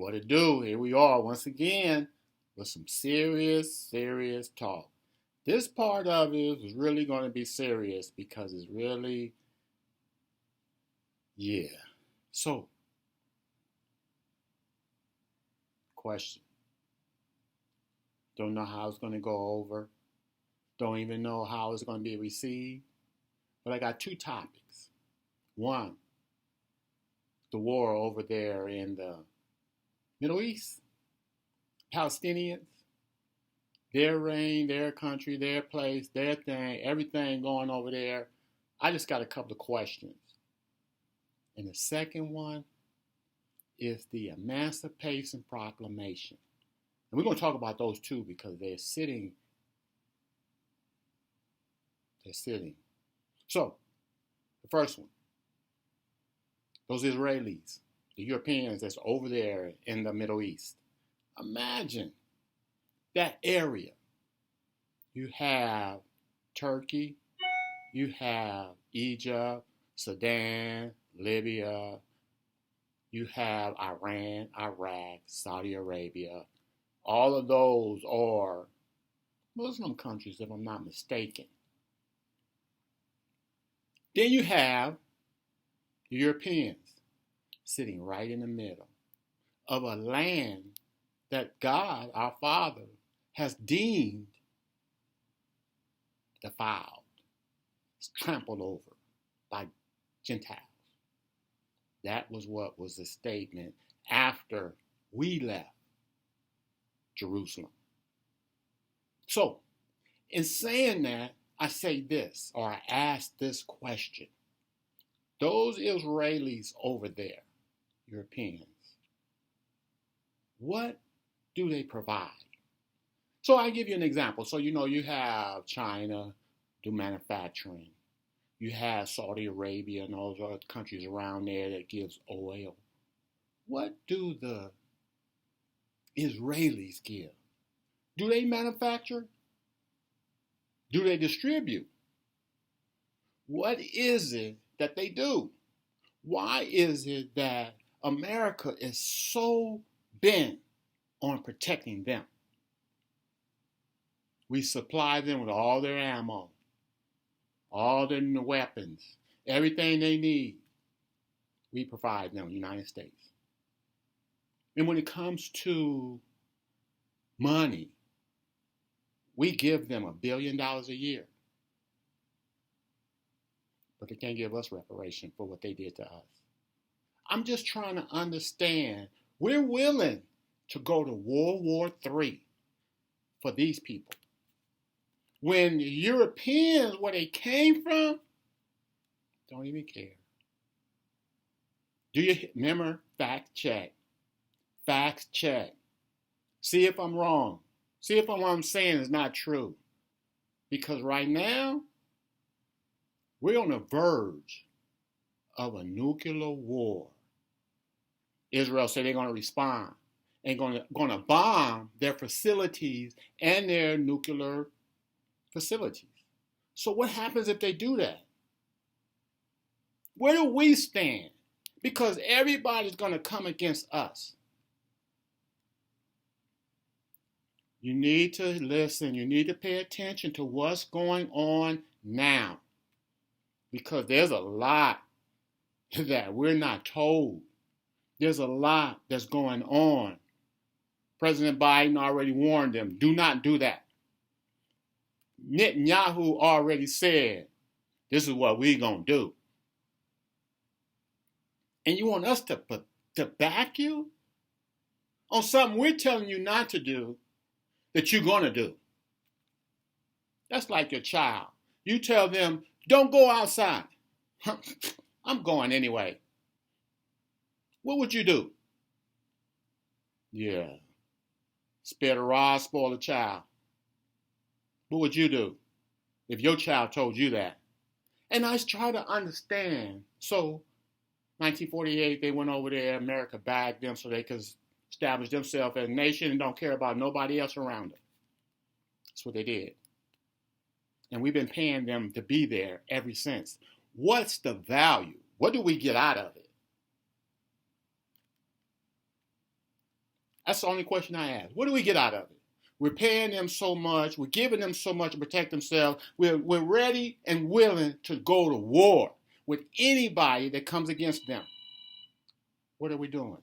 What it do? Here we are once again with some serious talk. This part of it is really going to be serious because it's really, yeah. So, question. Don't know how it's going to go over. Don't even know how it's going to be received. But I got two topics. One, the war over there in the Middle East, Palestinians, their reign, their country, their place, their thing, everything going over there. I just got a couple of questions. And the second one is the Emancipation Proclamation. And we're going to talk about those two because they're sitting. So, the first one, those Israelis, the Europeans that's over there in the Middle East. Imagine that area. You have Turkey, you have Egypt, Sudan, Libya, you have Iran, Iraq, Saudi Arabia. All of those are Muslim countries, if I'm not mistaken. Then you have the Europeans sitting right in the middle of a land that God, our Father, has deemed defiled, trampled over by Gentiles. That was what was the statement after we left Jerusalem. So, in saying that, I say this, or I ask this question. Those Israelis over there, Europeans, what do they provide? So I give you an example. So you have China do manufacturing. You have Saudi Arabia and all those other countries around there that gives oil. What do the Israelis give? Do they manufacture? Do they distribute? What is it that they do? Why is it that America is so bent on protecting them? We supply them with all their ammo, all their weapons, everything they need. We provide them in the United States. And when it comes to money, we give them $1 billion a year. But they can't give us reparation for what they did to us. I'm just trying to understand. We're willing to go to World War III for these people. When the Europeans, where they came from, don't even care. Do you remember? Fact check. Facts check. See if I'm wrong. See if what I'm saying is not true. Because right now, we're on the verge of a nuclear war. Israel said they're going to respond and going to bomb their facilities and their nuclear facilities. So what happens if they do that? Where do we stand? Because everybody's going to come against us. You need to listen. You need to pay attention to what's going on now. Because there's a lot that we're not told. There's a lot that's going on. President Biden already warned them, do not do that. Netanyahu already said, this is what we're going to do. And you want us to back you on something we're telling you not to do that you're going to do. That's like your child. You tell them, don't go outside. I'm going anyway. What would you do? Yeah. Spare the rod, spoil the child. What would you do if your child told you that? And I try to understand. So, 1948, they went over there. America bagged them so they could establish themselves as a nation and don't care about nobody else around them. That's what they did. And we've been paying them to be there ever since. What's the value? What do we get out of it? That's the only question I ask. What do we get out of it? We're paying them so much. We're giving them so much to protect themselves. We're ready and willing to go to war with anybody that comes against them. What are we doing?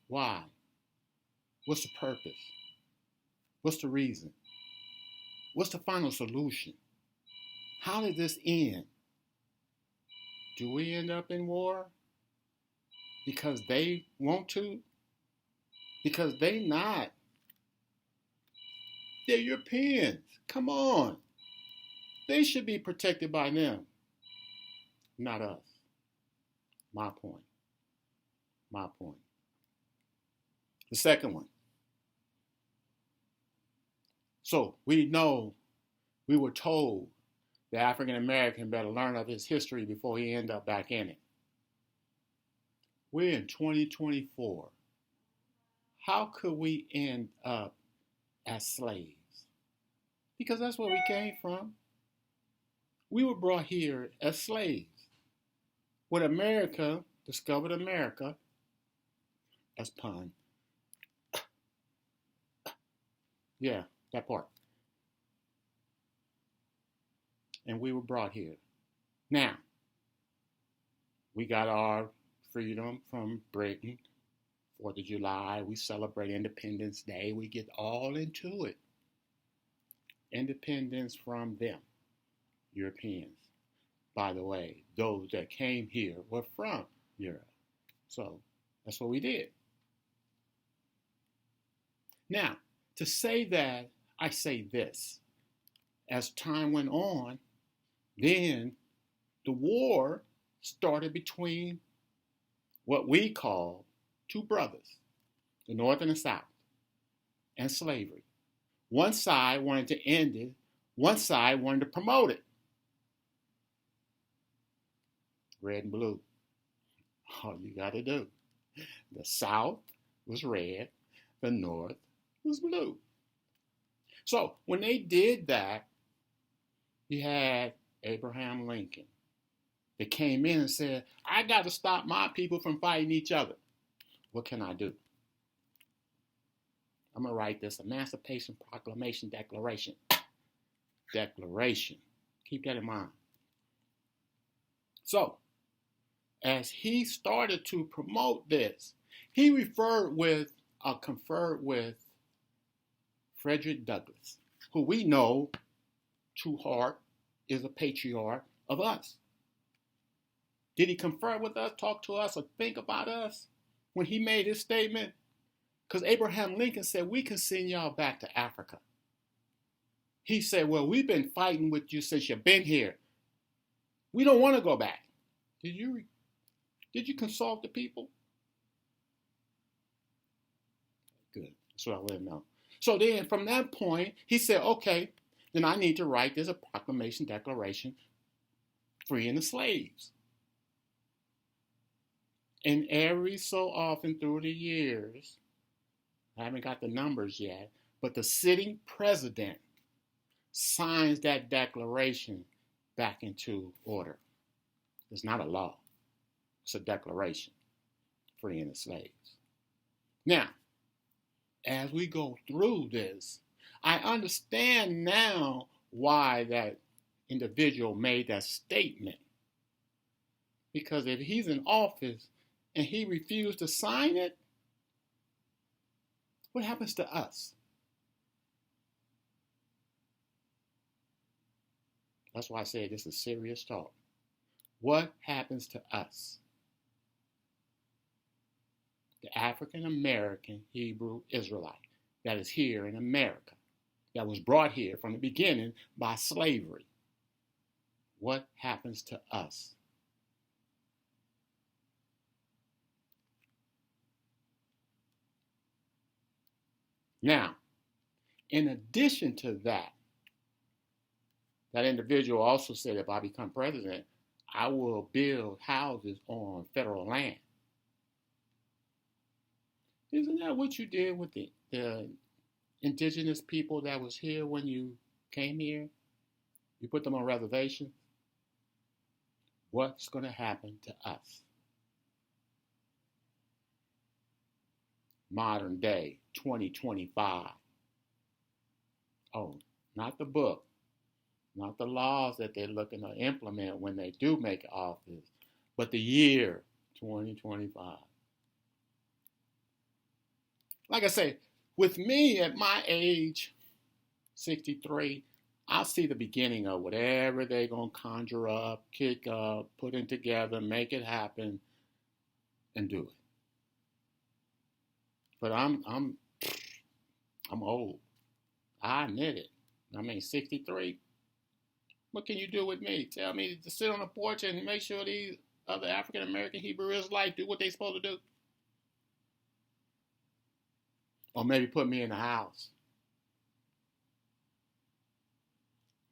Why? What's the purpose? What's the reason? What's the final solution? How did this end? Do we end up in war because they want to? Because they're Europeans. Come on. They should be protected by them, not us. My point. My point. The second one. So we were told the African American better learn of his history before he end up back in it. We're in 2024. How could we end up as slaves? Because that's where we came from. We were brought here as slaves. When America discovered America, that's pun. Yeah, that part. And we were brought here. Now, we got our freedom from Britain, 4th of July. We celebrate Independence Day. We get all into it. Independence from them, Europeans. By the way, those that came here were from Europe. So that's what we did. Now, to say that, I say this. As time went on, then the war started between what we call two brothers, the North and the South, and slavery. One side wanted to end it, one side wanted to promote it. Red and blue. All you got to do. The South was red, the North was blue. So when they did that, you had Abraham Lincoln that came in and said, I got to stop my people from fighting each other. What can I do? I'm going to write this Emancipation Proclamation Declaration. Declaration. Keep that in mind. So, as he started to promote this, he conferred with Frederick Douglass, who we know, true heart, is a patriarch of us. Did he confer with us, talk to us, or think about us when he made his statement? Because Abraham Lincoln said, we can send y'all back to Africa. He said, well, we've been fighting with you since you've been here. We don't want to go back. Did you consult the people? Good. That's what I want to know. So then from that point, he said, okay, then I need to write this a proclamation declaration freeing the slaves. And every so often through the years, I haven't got the numbers yet, but the sitting president signs that declaration back into order. It's not a law. It's a declaration freeing the slaves. Now, as we go through this, I understand now why that individual made that statement. Because if he's in office and he refused to sign it, what happens to us? That's why I said this is serious talk. What happens to us? The African American Hebrew Israelite that is here in America, that was brought here from the beginning by slavery. What happens to us? Now, in addition to that, that individual also said, if I become president, I will build houses on federal land. Isn't that what you did with the indigenous people that was here when you came here? You put them on reservations. What's going to happen to us? modern day, 2025. Oh, not the book, not the laws that they're looking to implement when they do make office, but the year 2025. Like I say, with me at my age, 63, I'll see the beginning of whatever they're going to conjure up, kick up, put it together, make it happen, and do it. But I'm old. I admit it. I mean, 63. What can you do with me? Tell me to sit on the porch and make sure these other African American Hebrew Israelites do what they're supposed to do? Or maybe put me in the house.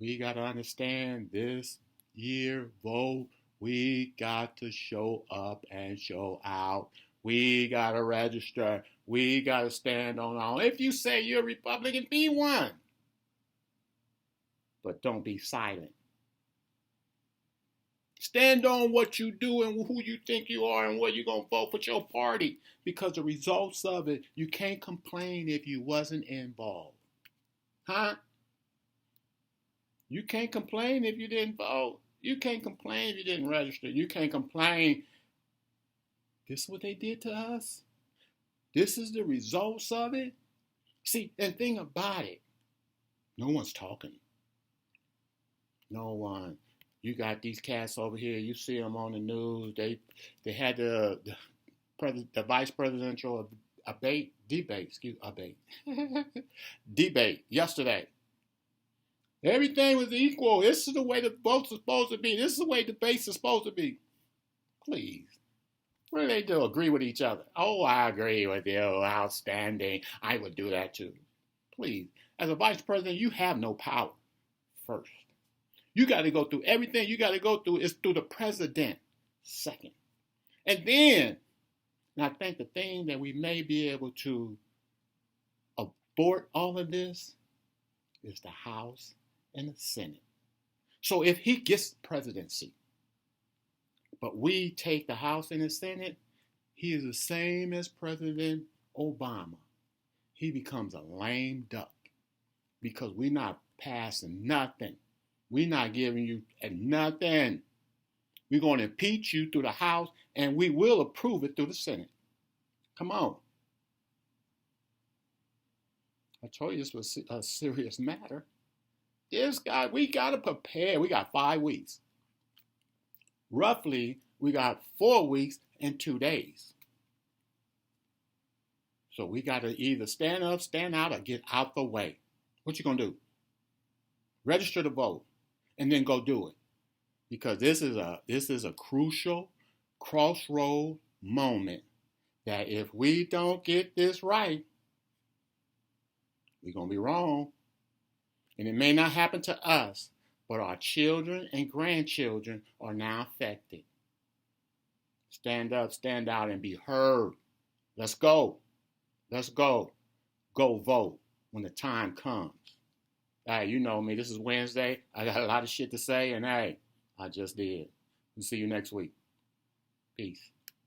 We got to understand this year vote. We got to show up and show out. We got to register. We got to stand on our own. If you say you're a Republican, be one. But don't be silent. Stand on what you do and who you think you are and where you're going to vote for your party. Because the results of it, you can't complain if you wasn't involved. Huh? You can't complain if you didn't vote. You can't complain if you didn't register. You can't complain. This is what they did to us. This is the results of it. See, and think about it. No one's talking. No one. You got these cats over here. You see them on the news. They had the vice presidential debate debate yesterday. Everything was equal. This is the way the votes are supposed to be. This is the way debates are supposed to be. Please. What do they do? Agree with each other. Oh, I agree with you. Outstanding. I would do that too. Please. As a vice president, you have no power first. You got to go through everything you got to go through is through the president second. And then, and I think the thing that we may be able to abort all of this is the House and the Senate. So if he gets the presidency, but we take the House and the Senate, he is the same as President Obama. He becomes a lame duck because we're not passing nothing. We're not giving you nothing. We're going to impeach you through the House and we will approve it through the Senate. Come on. I told you this was a serious matter. This guy, we got to prepare. We got 5 weeks. Roughly, we got 4 weeks and 2 days. So we got to either stand up, stand out, or get out the way. What you going to do? Register to vote and then go do it. Because this is a crucial crossroad moment that if we don't get this right, we're going to be wrong. And it may not happen to us, but our children and grandchildren are now affected. Stand up, stand out, and be heard. Let's go. Let's go. Go vote when the time comes. Hey, you know me. This is Wednesday. I got a lot of shit to say, and hey, I just did. We'll see you next week. Peace.